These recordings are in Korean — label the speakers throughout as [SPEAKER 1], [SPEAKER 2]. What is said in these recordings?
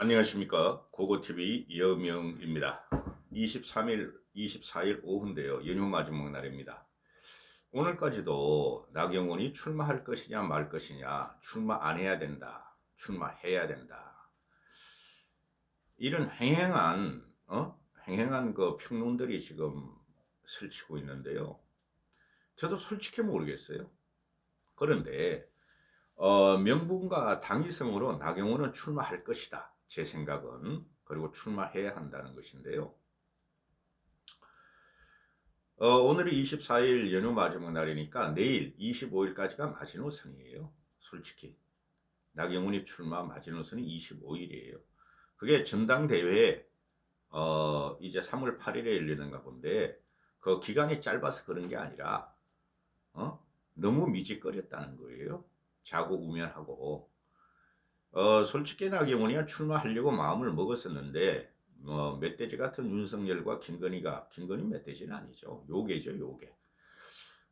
[SPEAKER 1] 안녕하십니까. 고고TV 이여명입니다. 24일 오후인데요. 연휴 마지막 날입니다. 오늘까지도 나경원이 출마할 것이냐 말 것이냐, 출마 안 해야 된다, 출마해야 된다, 이런 횡행한 그 평론들이 지금 설치고 있는데요. 저도 솔직히 모르겠어요. 그런데 명분과 당위성으로 나경원은 출마할 것이다. 제 생각은. 그리고 출마해야 한다는 것인데요. 오늘이 24일 연휴 마지막 날이니까 내일 25일까지가 마지노선이에요. 솔직히. 나경원이 출마 마지노선이 25일이에요. 그게 전당대회 이제 3월 8일에 열리는가 본데 그 기간이 짧아서 그런 게 아니라 너무 미직거렸다는 거예요. 자고우면하고. 솔직히 나경원이 출마하려고 마음을 먹었었는데 멧돼지 같은 윤석열과 김건희 멧돼지는 아니죠. 요괴죠, 요괴.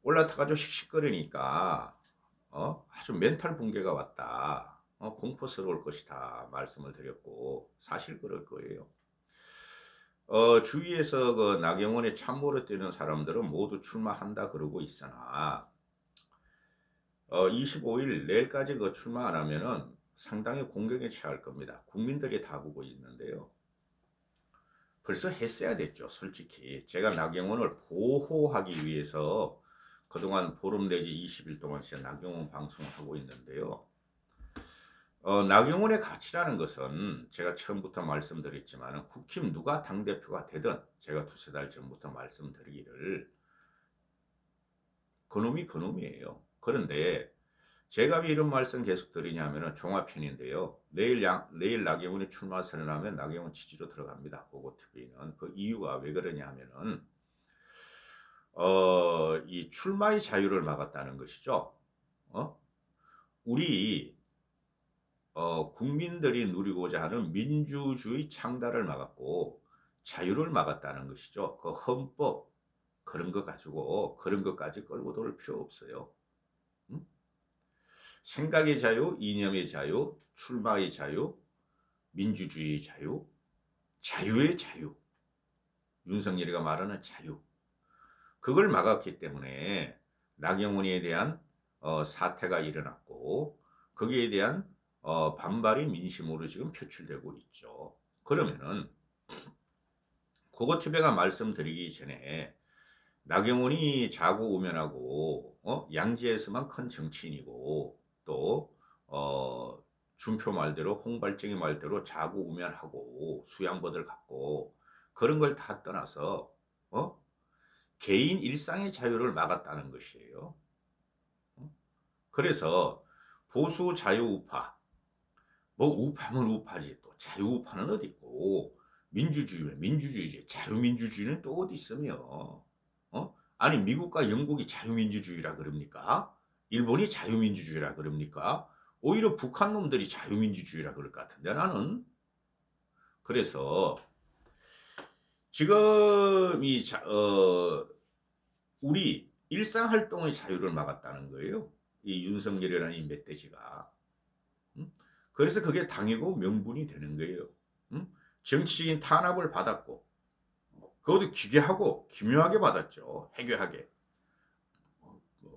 [SPEAKER 1] 올라타가지고 씩씩거리니까 아주 멘탈 붕괴가 왔다. 공포스러울 것이다 말씀을 드렸고 사실 그럴 거예요. 주위에서 그 나경원의 참모로 뛰는 사람들은 모두 출마한다 그러고 있으나 25일 내일까지 그 출마 안 하면은 상당히 공경에 처할 겁니다. 국민들이 다 보고 있는데요. 벌써 했어야 됐죠. 솔직히 제가 나경원을 보호하기 위해서 그동안 보름 내지 20일 동안 제가 나경원 방송을 하고 있는데요. 나경원의 가치라는 것은 제가 처음부터 말씀드렸지만 국힘 누가 당대표가 되든 제가 두세 달 전부터 말씀드리기를 그놈이 그놈이에요. 그런데 제가 왜 이런 말씀 계속 드리냐면은 종합편인데요. 내일 나경원이 출마 선언하면 나경원 지지로 들어갑니다. 고고TV는. 그 이유가 왜 그러냐 하면은, 이 출마의 자유를 막았다는 것이죠. 우리, 국민들이 누리고자 하는 민주주의 창달을 막았고, 자유를 막았다는 것이죠. 그 헌법, 그런 거 가지고, 그런 것까지 끌고 돌 필요 없어요. 응? 생각의 자유, 이념의 자유, 출마의 자유, 민주주의의 자유, 자유의 자유, 윤석열이가 말하는 자유, 그걸 막았기 때문에 나경원에 대한 사태가 일어났고 거기에 대한 반발이 민심으로 지금 표출되고 있죠. 그러면은 국어TV가 말씀드리기 전에 나경원이 자고우면하고 양지에서만 큰 정치인이고 또 준표 말대로 홍발정이 말대로 자고우면하고 수양버들 갖고 그런 걸 다 떠나서 개인 일상의 자유를 막았다는 것이에요. 그래서 보수 자유우파 뭐 우파면 우파지 또 자유우파는 어디 있고 민주주의면 민주주의지 자유민주주의는 또 어디 있으며 아니 미국과 영국이 자유민주주의라 그럽니까? 일본이 자유민주주의라 그럽니까? 오히려 북한 놈들이 자유민주주의라 그럴 것 같은데 나는. 그래서 지금 우리 일상활동의 자유를 막았다는 거예요. 이 윤석열이라는 이 멧돼지가. 그래서 그게 당이고 명분이 되는 거예요. 정치적인 탄압을 받았고 그것도 기괴하고 기묘하게 받았죠. 해괴하게.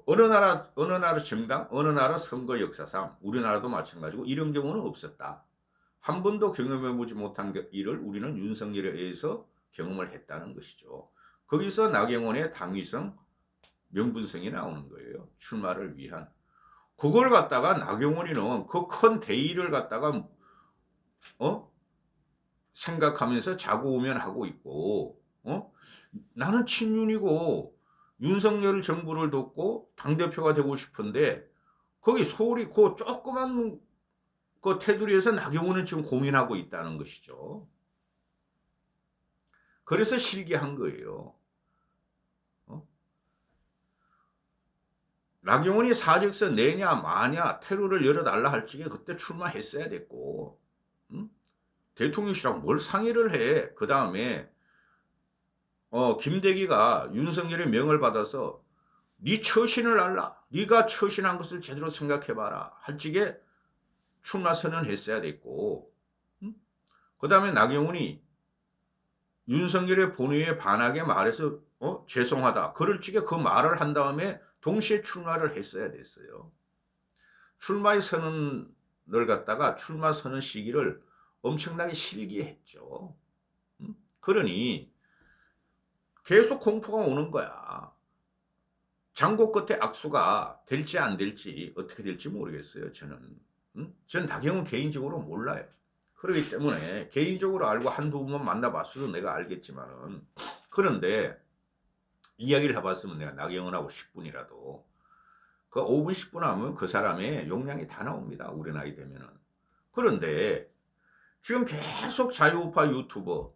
[SPEAKER 1] 어느 나라 정당, 어느 나라 선거 역사상 우리나라도 마찬가지고 이런 경우는 없었다. 한 번도 경험해보지 못한 일을 우리는 윤석열에 의해서 경험을 했다는 것이죠. 거기서 나경원의 당위성, 명분성이 나오는 거예요. 출마를 위한. 그걸 갖다가 나경원이는 그 큰 대의를 갖다가 생각하면서 자고우면하고 있고 나는 친윤이고 윤석열 정부를 돕고 당대표가 되고 싶은데 거기 소홀히 그 조그만 그 테두리에서 나경원은 지금 고민하고 있다는 것이죠. 그래서 실기한 거예요. 나경원이 사직서 내냐 마냐 테러를 열어달라 할 적에 그때 출마했어야 됐고 대통령실하고 뭘 상의를 해. 그 다음에 김대기가 윤석열의 명을 받아서 네 처신을 알라. 네가 처신한 것을 제대로 생각해봐라. 할 적에 출마 선언했어야 됐고 그 다음에 나경원이 윤석열의 본의에 반하게 말해서 죄송하다. 그럴 적에 그 말을 한 다음에 동시에 출마를 했어야 됐어요. 출마의 선언을 갖다가 출마 선언 시기를 엄청나게 실기했죠. 그러니 계속 공포가 오는 거야. 장고 끝에 악수가 될지 안 될지 어떻게 될지 모르겠어요. 저는 나경원 개인적으로 몰라요. 그렇기 때문에 개인적으로 알고 한두 번만 만나봤어도 내가 알겠지만은 그런데 이야기를 해봤으면 내가 나경원하고 10분이라도 그 5분 10분 하면 그 사람의 용량이 다 나옵니다. 우리 나이 되면은. 그런데 지금 계속 자유우파 유튜버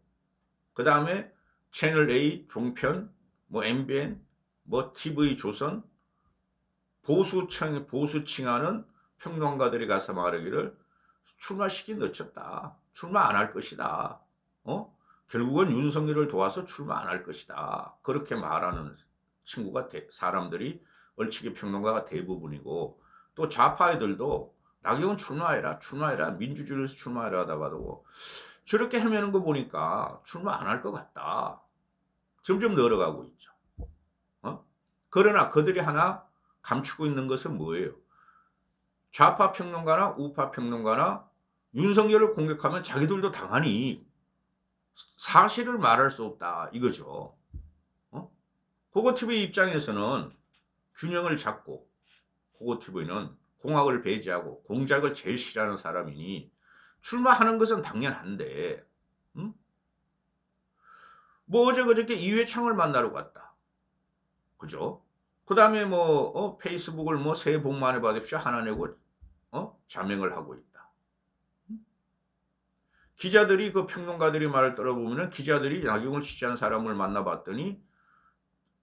[SPEAKER 1] 그 다음에 채널A 종편 뭐 MBN 뭐 TV조선 보수칭하는 평론가들이 가서 말하기를 출마시기 늦췄다. 출마 안 할 것이다. 결국은 윤석열을 도와서 출마 안 할 것이다. 그렇게 말하는 친구가 사람들이 얼치기 평론가가 대부분이고 또 좌파 애들도 나경원 출마해라 민주주의에서 출마해라 하다가도 저렇게 헤매는 거 보니까 출마 안 할 것 같다. 점점 늘어가고 있죠. 그러나 그들이 하나 감추고 있는 것은 뭐예요? 좌파 평론가나 우파 평론가나 윤석열을 공격하면 자기들도 당하니 사실을 말할 수 없다 이거죠. 고고TV 입장에서는 균형을 잡고 고고TV는 공학을 배제하고 공작을 제일 싫어하는 사람이니 출마하는 것은 당연한데 뭐 어제 그저께 이회창을 만나러 갔다. 그죠? 그 다음에 페이스북을 새해 복 많이 받으십시오 하나 내고 자명을 하고 있다. 기자들이 그 평론가들이 말을 들어보면 기자들이 나경원을 지지하는 사람을 만나봤더니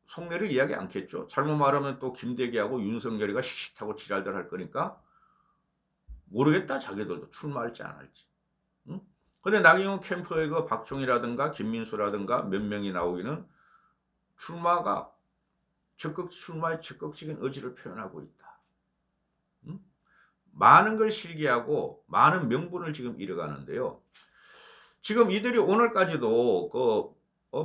[SPEAKER 1] 속내를 이야기 않겠죠. 잘못 말하면 또 김대기하고 윤석열이가 씩씩하고 지랄들 할 거니까 모르겠다. 자기들도 출마할지 안 할지. 근데 나경원 캠프에 그 박종희라든가 김민수라든가 몇 명이 나오기는 출마의 적극적인 의지를 표현하고 있다. 많은 걸 실기하고 많은 명분을 지금 잃어가는데요. 지금 이들이 오늘까지도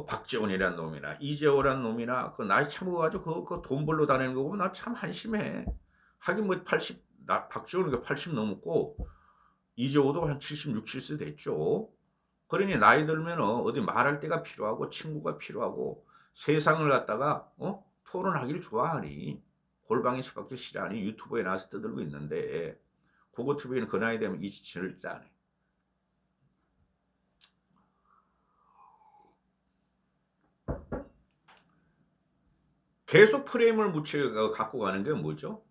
[SPEAKER 1] 박지원이라는 놈이나 이재호라는 놈이나 그 나이 처먹어가지고 그 돈 벌러 다니는 거 보면 나 참 한심해. 하긴 박지원이 80 넘었고 이재호도 한 76, 70 됐죠. 그러니 나이 들면 어디 말할 때가 필요하고 친구가 필요하고 세상을 갖다가 토론하기를 좋아하니 골방에 수밖에 싫어하니 유튜브에 나와서 떠들고 있는데 고고TV는 그 나이 되면 이 지친을 짜네. 계속 프레임을 갖고 가는 게 뭐죠?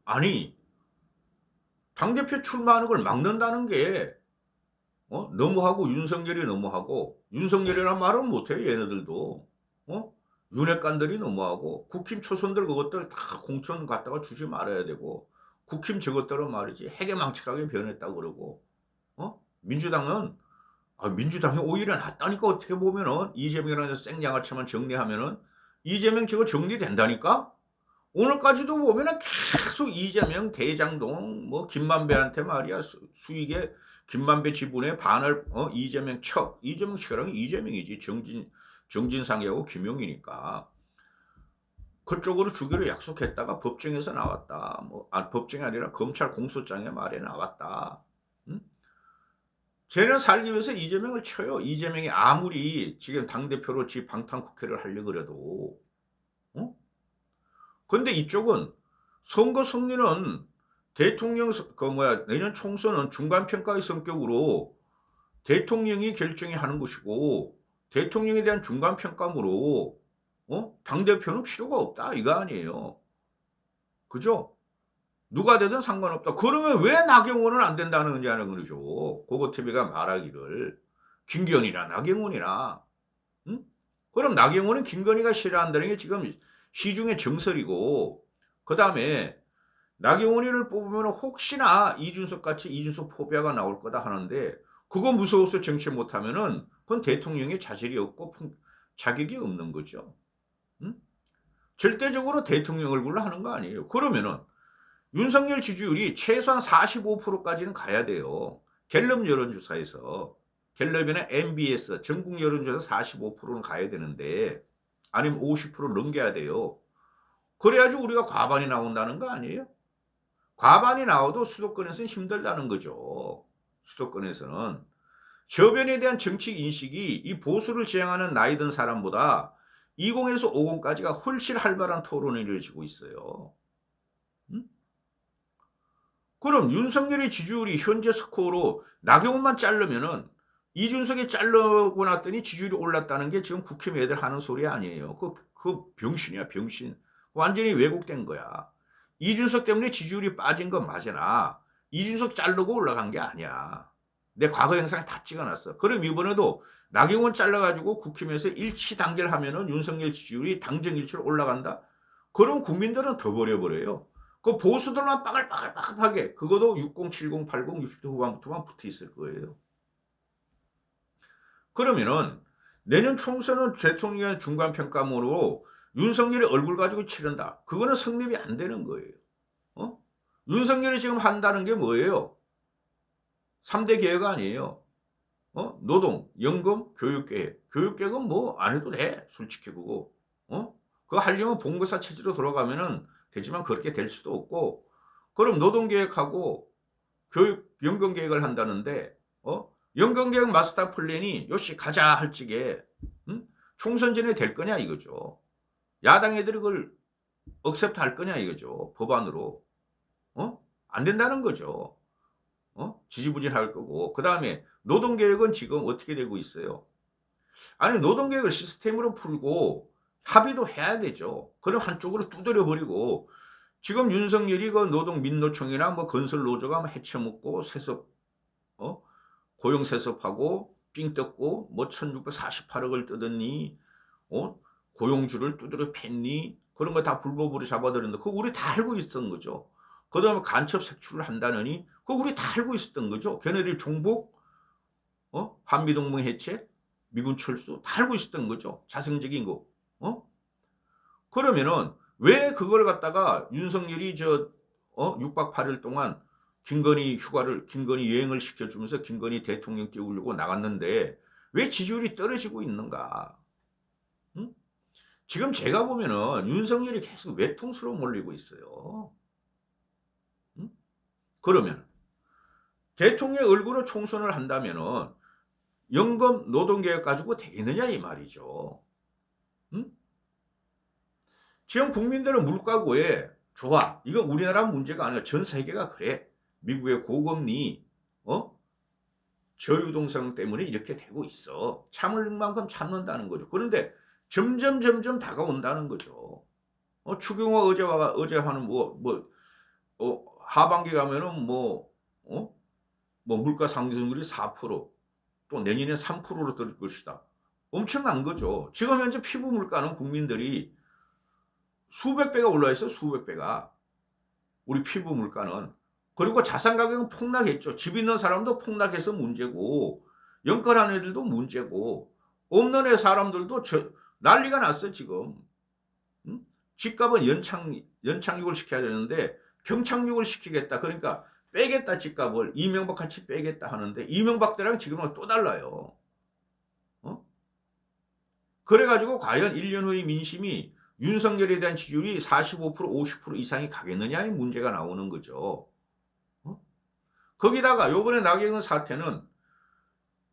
[SPEAKER 1] 아니 당대표 출마하는 걸 막는다는 게 너무하고 윤석열이 너무하고 윤석열이란 말은 못해요. 얘네들도 윤핵관들이 너무하고 국힘 초선들 그것들 다 공천 갖다가 주지 말아야 되고 국힘 저것들은 말이지 해괴망측하게 변했다고 그러고 민주당이 오히려 낫다니까. 어떻게 보면은 이재명이라는 생양아치만 정리하면은 이재명 저거 정리된다니까. 오늘까지도 보면은 계속 이재명 대장동 김만배한테 말이야 수익에 김만배 지분의 반을 이재명 척이랑 이재명이지 정진상이하고 김용이니까 그쪽으로 주기로 약속했다가 법정에서 나왔다. 법정이 아니라 검찰 공소장에 말에 나왔다. 쟤는 살기 위해서 이재명을 쳐요. 이재명이 아무리 지금 당대표로 지 방탄국회를 하려고 그래도 근데 이쪽은 선거 승리는 대통령 내년 총선은 중간평가의 성격으로 대통령이 결정이 하는 것이고 대통령에 대한 중간평가므로 당대표는 필요가 없다 이거 아니에요. 그죠? 누가 되든 상관없다. 그러면 왜 나경원은 안 된다는 거죠. 고고TV가 말하기를 김건희나 나경원이나 그럼 나경원은 김건희가 싫어한다는 게 지금 시중의 정설이고 그 다음에 나경원이를 뽑으면 혹시나 이준석 같이 이준석 포비아가 나올 거다 하는데 그거 무서워서 정치 못하면은 그건 대통령의 자질이 없고 자격이 없는 거죠. 절대적으로 대통령 얼굴로 하는 거 아니에요. 그러면은 윤석열 지지율이 최소한 45%까지는 가야 돼요. 갤럽 여론조사에서 갤럽이나 MBS 전국 여론조사 45%는 가야 되는데 아니면 50% 넘겨야 돼요. 그래야지 우리가 과반이 나온다는 거 아니에요? 과반이 나와도 수도권에서는 힘들다는 거죠. 수도권에서는. 저변에 대한 정치 인식이 이 보수를 지향하는 나이 든 사람보다 20에서 50까지가 훨씬 활발한 토론이 이루어지고 있어요. 음? 그럼 윤석열의 지지율이 현재 스코어로 나경원만 자르면은 이준석이 자르고 났더니 지지율이 올랐다는 게 지금 국힘 애들 하는 소리 아니에요. 그 병신이야, 병신. 완전히 왜곡된 거야. 이준석 때문에 지지율이 빠진 건 맞으나 이준석 자르고 올라간 게 아니야. 내 과거 영상에 다 찍어놨어. 그럼 이번에도 나경원 잘라가지고 국힘에서 일치 단결하면은 윤석열 지지율이 당정 일치로 올라간다? 그럼 국민들은 더 버려버려요. 그 보수들만 빠글빠글빠글하게 그것도 60, 70, 80, 60대 후반부터만 붙어 있을 거예요. 그러면은 내년 총선은 대통령 중간평가모로 윤석열의 얼굴 가지고 치른다. 그거는 성립이 안 되는 거예요. 어? 윤석열이 지금 한다는 게 뭐예요? 3대 개혁 아니에요. 노동, 연금, 교육개혁. 교육개혁은 뭐 안 해도 돼. 솔직히 그거. 그거 하려면 봉고사 체제로 돌아가면은 되지만 그렇게 될 수도 없고 그럼 노동개혁하고 교육, 연금개혁을 한다는데 연금개혁 마스터 플랜이 요시 가자 할 적에 총선 전에 될 거냐 이거죠. 야당 애들이 그걸 억셉트 할 거냐 이거죠. 법안으로. 안 된다는 거죠. 지지부진할 거고 그 다음에 노동개혁은 지금 어떻게 되고 있어요? 아니 노동개혁을 시스템으로 풀고 합의도 해야 되죠. 그럼 한쪽으로 두드려 버리고 지금 윤석열이 그 노동 민노총이나 뭐 건설노조가 해쳐먹고 세습 고용 세습하고 삥 뜯고 뭐 1648억을 뜯었니 고용주를 두드려 팼니 그런 거 다 불법으로 잡아들였는데 그거 우리 다 알고 있었던 거죠. 그 다음에 간첩 색출을 한다느니 그거 우리 다 알고 있었던 거죠. 걔네들이 종북 한미동맹 해체 미군 철수 다 알고 있었던 거죠. 자성적인 거. 그러면은 왜 그걸 갖다가 윤석열이 6박 8일 동안 김건희 여행을 시켜주면서 김건희 대통령 띄우려고 나갔는데 왜 지지율이 떨어지고 있는가? 응? 지금 제가 보면은 윤석열이 계속 외통수로 몰리고 있어요. 응? 그러면 대통령 얼굴로 총선을 한다면은 연금 노동개혁 가지고 되겠느냐 이 말이죠. 응? 지금 국민들은 물가고에 좋아. 이건 우리나라 문제가 아니라 전 세계가 그래. 미국의 고금리, 저유동성 때문에 이렇게 되고 있어. 참을 만큼 참는다는 거죠. 그런데 점점 다가온다는 거죠. 추경호 어제 하는 하반기 가면은 뭐 물가 상승률이 4%또 내년에 3%로 될 것이다. 엄청난 거죠. 지금 현재 피부 물가는 국민들이 수백 배가 올라 있어 수백 배가. 우리 피부 물가는. 그리고 자산 가격은 폭락했죠. 집 있는 사람도 폭락해서 문제고 연끌한 애들도 문제고 없는 애 사람들도 난리가 났어 지금. 응? 집값은 연착륙을 시켜야 되는데 경착륙을 시키겠다. 그러니까 빼겠다 집값을 이명박 같이 빼겠다 하는데 이명박 때랑 지금은 또 달라요. 그래가지고 과연 1년 후의 민심이 윤석열에 대한 지지율이 45% 50% 이상이 가겠느냐의 문제가 나오는 거죠. 거기다가 요번에 나경원 사태는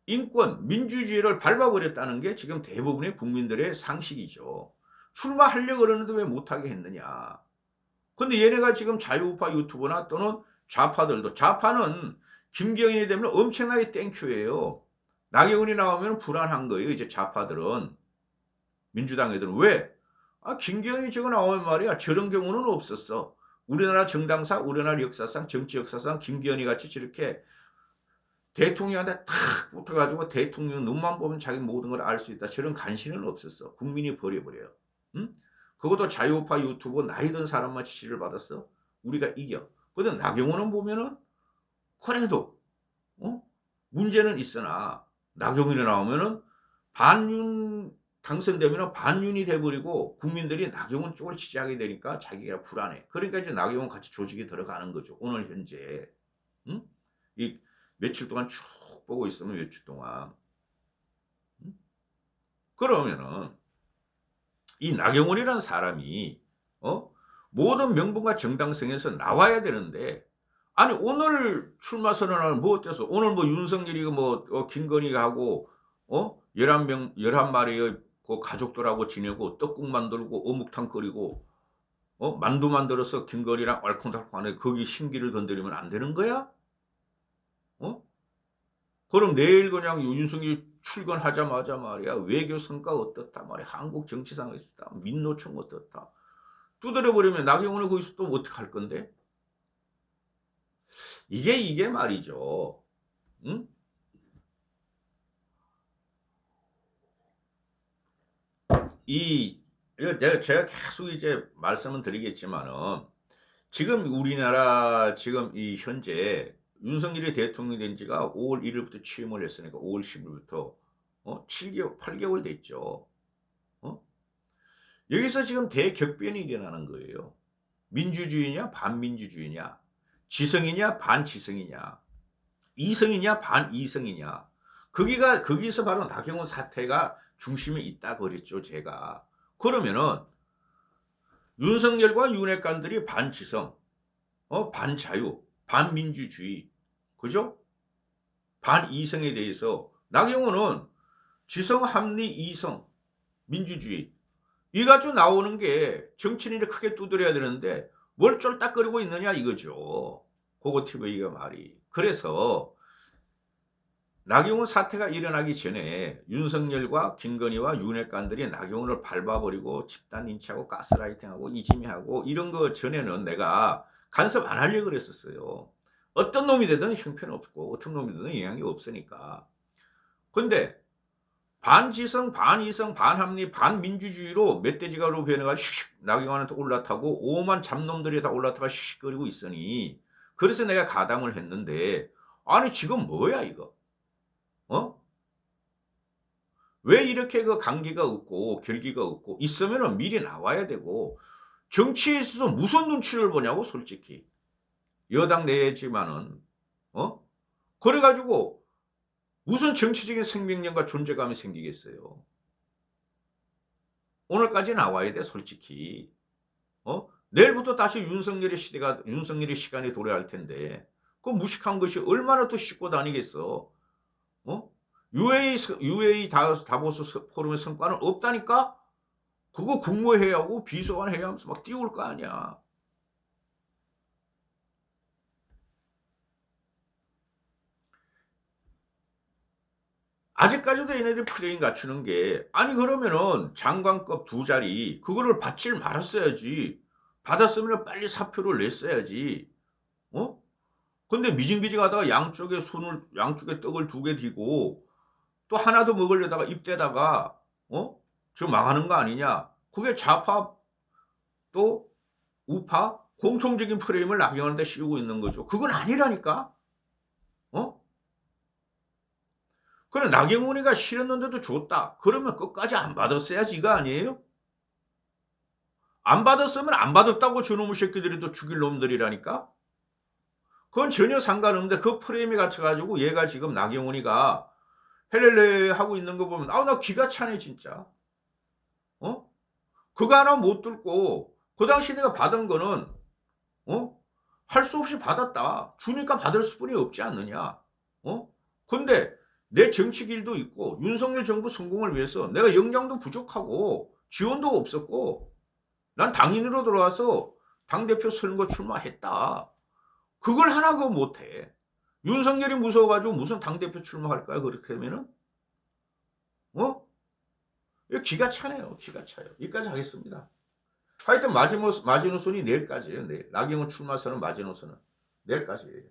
[SPEAKER 1] 인권, 민주주의를 밟아버렸다는 게 지금 대부분의 국민들의 상식이죠. 출마하려고 그러는데 왜 못하게 했느냐. 근데 얘네가 지금 자유우파 유튜버나 또는 좌파들도 좌파는 김경인이 되면 엄청나게 땡큐예요. 나경원이 나오면 불안한 거예요. 이제 좌파들은. 민주당 애들은 왜? 김기현이 저거 나오면 말이야. 저런 경우는 없었어. 우리나라 정당사, 우리나라 역사상, 정치 역사상 김기현이 같이 저렇게 대통령한테 탁 붙어가지고 대통령 눈만 보면 자기 모든 걸 알 수 있다. 저런 간신은 없었어. 국민이 버려버려요. 응? 그것도 자유우파 유튜버 나이 든 사람만 지지를 받았어. 우리가 이겨. 근데 나경원은 보면은 그래도 문제는 있으나 나경원이 나오면은 반윤 당선되면 반윤이 돼버리고 국민들이 나경원 쪽을 지지하게 되니까 자기가 불안해. 그러니까 이제 나경원 같이 조직이 들어가는 거죠. 오늘 현재. 응? 이 며칠 동안 쭉 보고 있으면 며칠 동안. 그러면은 이 나경원이라는 사람이 모든 명분과 정당성에서 나와야 되는데 아니 오늘 출마 선언하는 뭐 어때서 오늘 뭐 윤석열이 뭐 김건희가 하고 11명 11마리의 그 가족들하고 지내고 떡국 만들고 어묵탕 끓이고 만두 만들어서 김건희랑 알콩달콩하네 거기 심기를 건드리면 안 되는 거야? 어? 그럼 내일 그냥 윤석열이 출근하자마자 말이야 외교 성과 어떻다 말이야 한국 정치상 어떻다 민노총 어떻다 두드려버리면 나경원이 거기서 또 어떻게 할 건데? 이게 말이죠. 응? 이 제가 계속 이제 말씀을 드리겠지만은 지금 우리나라 지금 이 현재 윤석열이 대통령이 된 지가 5월 1일부터 취임을 했으니까 5월 10일부터 7개월 8개월 됐죠. 어? 여기서 지금 대격변이 일어나는 거예요. 민주주의냐 반민주주의냐 지성이냐 반지성이냐 이성이냐 반이성이냐 거기서 바로 나경원 사태가 중심에 있다 그랬죠 제가. 그러면은 윤석열과 윤핵관들이 반지성 반자유 반민주주의 그죠? 반이성에 대해서 나경원은 지성 합리 이성 민주주의 이 가지고 나오는 게 정치인이 크게 두드려야 되는데 뭘 쫄딱거리고 있느냐 이거죠. 고고 TV가 말이. 그래서 나경원 사태가 일어나기 전에 윤석열과 김건희와 윤핵관들이 나경원을 밟아버리고 집단 lin치하고 가스라이팅하고 이지미하고 이런 거 전에는 내가 간섭 안 하려고 그랬었어요. 어떤 놈이 되든 형편없고 어떤 놈이 되든 영향이 없으니까. 근데 반지성, 반이성, 반합리, 반민주주의로 멧돼지가로 변해가 슉슉 나경원한테 올라타고 오만 잡놈들이 다 올라타가 슉슉거리고 있으니 그래서 내가 가담을 했는데 아니 지금 뭐야 이거? 왜 이렇게 그 강기가 없고 결기가 없고 있으면은 미리 나와야 되고 정치에 있어서 무슨 눈치를 보냐고 솔직히 여당 내지만은 그래가지고 무슨 정치적인 생명력과 존재감이 생기겠어요. 오늘까지 나와야 돼 솔직히. 내일부터 다시 윤석열의 시간이 도래할 텐데 그 무식한 것이 얼마나 더 씻고 다니겠어. UAE 다보스 포럼의 성과는 없다니까? 그거 국무회의 하고 비서관 회의하면서 막 띄울 거 아니야. 아직까지도 얘네들이 프레임 갖추는 게 아니 그러면은 장관급 2자리 그거를 받질 말았어야지. 받았으면 빨리 사표를 냈어야지. 근데 미징비징하다가 양쪽에 떡을 2개 뒤고 또 하나 더 먹으려다가 입대다가 저 망하는 거 아니냐. 그게 좌파 또 우파 공통적인 프레임을 나경원한테 씌우고 있는 거죠. 그건 아니라니까. 그래 나경원이가 싫었는데도 줬다. 그러면 끝까지 안 받았어야지 이거 아니에요? 안 받았으면 안 받았다고 저놈의 새끼들이 또 죽일 놈들이라니까. 그건 전혀 상관없는데 그 프레임에 갇혀가지고 얘가 지금 나경원이가 헬렐레 하고 있는 거 보면 나 기가 차네 진짜. 그거 하나 못 들고 그 당시 내가 받은 거는 할 수 없이 받았다. 주니까 받을 수뿐이 없지 않느냐. 근데 내 정치길도 있고 윤석열 정부 성공을 위해서 내가 역량도 부족하고 지원도 없었고 난 당인으로 들어와서 당대표 선거 출마했다. 그걸 하나 그거 못해. 윤석열이 무서워가지고 무슨 당대표 출마할까요? 그렇게 되면은 기가 차네요. 기가 차요. 여기까지 하겠습니다. 하여튼 마지노선이 내일까지예요. 내일. 나경원 출마 선언 마지노선은 내일까지예요.